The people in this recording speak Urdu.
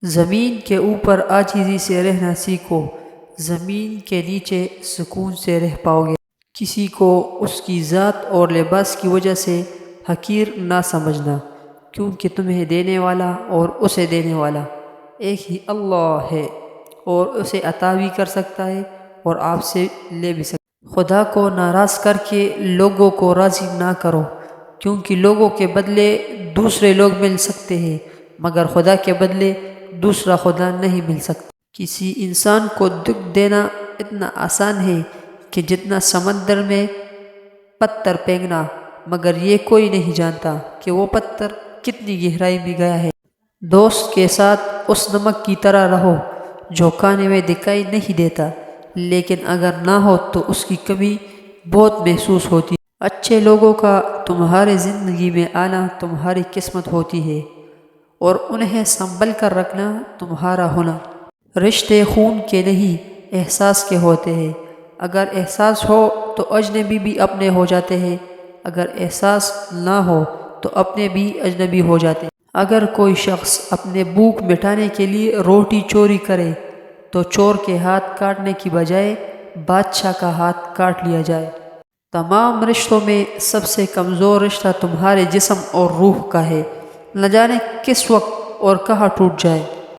زمین کے اوپر عاجزی سے رہنا سیکھو، زمین کے نیچے سکون سے رہ پاؤ گے۔ کسی کو اس کی ذات اور لباس کی وجہ سے حقیر نہ سمجھنا، کیونکہ تمہیں دینے والا اور اسے دینے والا ایک ہی اللہ ہے، اور اسے عطا بھی کر سکتا ہے اور آپ سے لے بھی سکتا ہے۔ خدا کو ناراض کر کے لوگوں کو راضی نہ کرو، کیونکہ لوگوں کے بدلے دوسرے لوگ مل سکتے ہیں مگر خدا کے بدلے دوسرا خدا نہیں مل سکتا۔ کسی انسان کو دکھ دینا اتنا آسان ہے کہ جتنا سمندر میں پتھر پھینکنا، مگر یہ کوئی نہیں جانتا کہ وہ پتھر کتنی گہرائی میں گیا ہے۔ دوست کے ساتھ اس نمک کی طرح رہو جو کھانے میں دکھائی نہیں دیتا، لیکن اگر نہ ہو تو اس کی کمی بہت محسوس ہوتی ہے۔ اچھے لوگوں کا تمہاری زندگی میں آنا تمہاری قسمت ہوتی ہے، اور انہیں سنبھل کر رکھنا تمہارا ہنر۔ رشتے خون کے نہیں احساس کے ہوتے ہیں، اگر احساس ہو تو اجنبی بھی اپنے ہو جاتے ہیں، اگر احساس نہ ہو تو اپنے بھی اجنبی ہو جاتے ہیں۔ اگر کوئی شخص اپنے بھوک مٹانے کے لیے روٹی چوری کرے تو چور کے ہاتھ کاٹنے کی بجائے بادشاہ کا ہاتھ کاٹ لیا جائے۔ تمام رشتوں میں سب سے کمزور رشتہ تمہارے جسم اور روح کا ہے، نہ جانے کس وقت اور کہاں ٹوٹ جائے۔